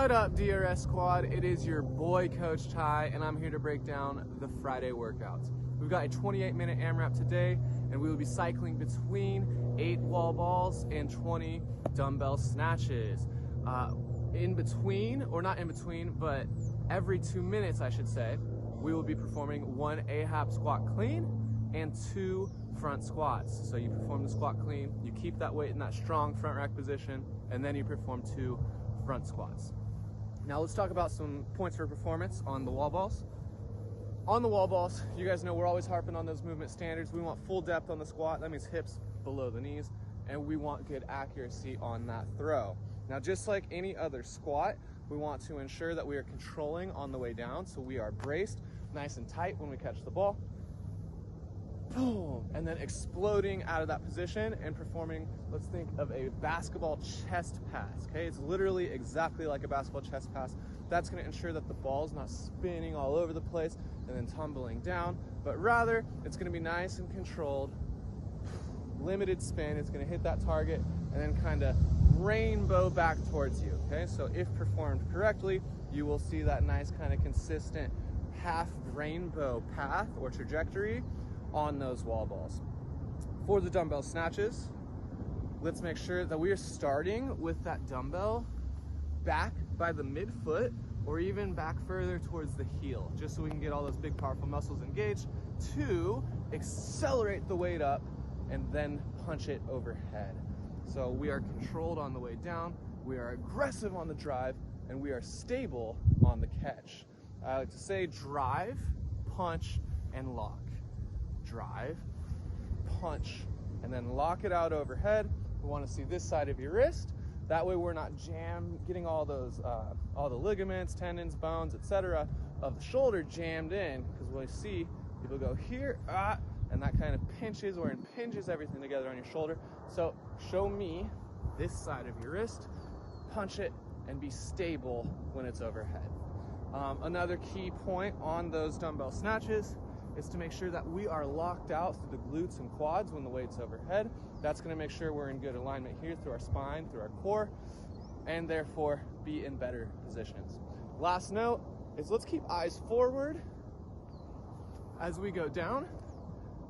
What up, DRS Squad? It is your boy, Coach Ty, and I'm here to break down the Friday workouts. We've got a 28-minute AMRAP today, and we will be cycling between 8 wall balls and 20 dumbbell snatches. In between, or not in between, but every 2 minutes, I should say, we will be performing 1 AHAP squat clean and 2 front squats. So you perform the squat clean, you keep that weight in that strong front rack position, and then you perform 2 front squats. Now let's talk about some points for performance on the wall balls. On the wall balls, you guys know we're always harping on those movement standards. We want full depth on the squat, that means hips below the knees, and we want good accuracy on that throw. Now just like any other squat, we want to ensure that we are controlling on the way down, so we are braced nice and tight when we catch the ball. Boom, and then exploding out of that position and performing, let's think of a basketball chest pass, okay? It's literally exactly like a basketball chest pass. That's gonna ensure that the ball's not spinning all over the place and then tumbling down, but rather it's gonna be nice and controlled, limited spin. It's gonna hit that target and then kind of rainbow back towards you, okay? So if performed correctly, you will see that nice kind of consistent half rainbow path or trajectory on those wall balls. For the dumbbell snatches, let's make sure that we are starting with that dumbbell back by the midfoot or even back further towards the heel, just so we can get all those big powerful muscles engaged to accelerate the weight up and then punch it overhead. So we are controlled on the way down, we are aggressive on the drive, and we are stable on the catch. I like to say drive, punch, and lock. Drive, punch, and then lock it out overhead. We want to see this side of your wrist. That way we're not getting all those, all the ligaments, tendons, bones, etc. of the shoulder jammed in, because we'll see people go here, and that kind of pinches or impinges everything together on your shoulder. So show me this side of your wrist, punch it, and be stable when it's overhead. Another key point on those dumbbell snatches is to make sure that we are locked out through the glutes and quads when the weight's overhead. That's gonna make sure we're in good alignment here through our spine, through our core, and therefore be in better positions. Last note is let's keep eyes forward as we go down,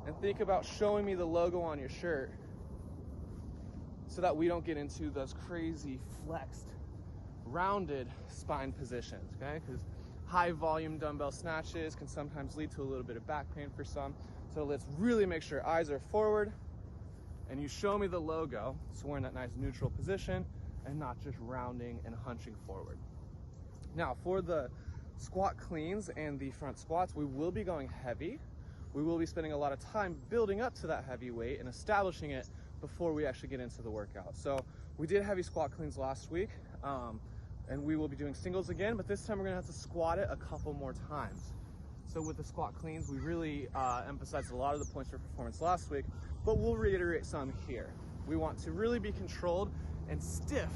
and think about showing me the logo on your shirt so that we don't get into those crazy flexed, rounded spine positions, okay? Because high volume dumbbell snatches can sometimes lead to a little bit of back pain for some. So let's really make sure eyes are forward and you show me the logo, so we're in that nice neutral position and not just rounding and hunching forward. Now for the squat cleans and the front squats, we will be going heavy. We will be spending a lot of time building up to that heavy weight and establishing it before we actually get into the workout. So we did heavy squat cleans last week, and we will be doing singles again, but this time we're gonna have to squat it a couple more times. So with the squat cleans, we really emphasized a lot of the points for performance last week, but we'll reiterate some here. We want to really be controlled and stiff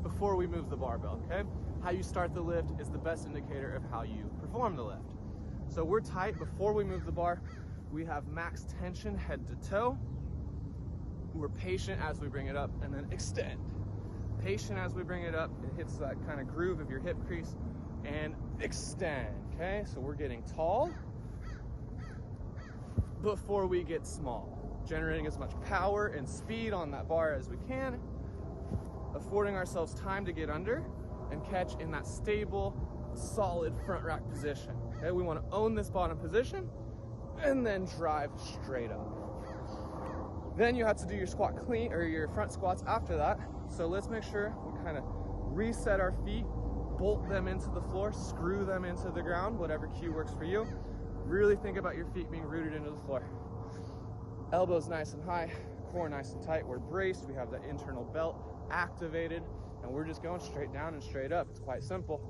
before we move the barbell, okay? How you start the lift is the best indicator of how you perform the lift. So we're tight before we move the bar. We have max tension head to toe. We're patient as we bring it up and then extend. Patient as we bring it up, it hits that kind of groove of your hip crease, and extend, okay? So we're getting tall before we get small, generating as much power and speed on that bar as we can, affording ourselves time to get under and catch in that stable, solid front rack position, okay? We want to own this bottom position and then drive straight up. Then you have to do your squat clean or your front squats after that. So let's make sure we kind of reset our feet, bolt them into the floor, screw them into the ground, whatever cue works for you. Really think about your feet being rooted into the floor. Elbows nice and high, core nice and tight. We're braced, we have the internal belt activated, and we're just going straight down and straight up. It's quite simple.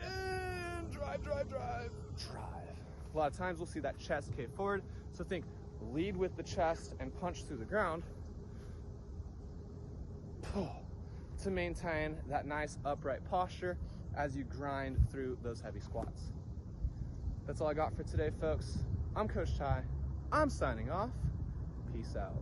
And drive, drive, drive, drive. A lot of times we'll see that chest cave forward. So think, lead with the chest and punch through the ground to maintain that nice upright posture as you grind through those heavy squats. That's all I got for today, folks. I'm Coach Ty. I'm signing off. Peace out.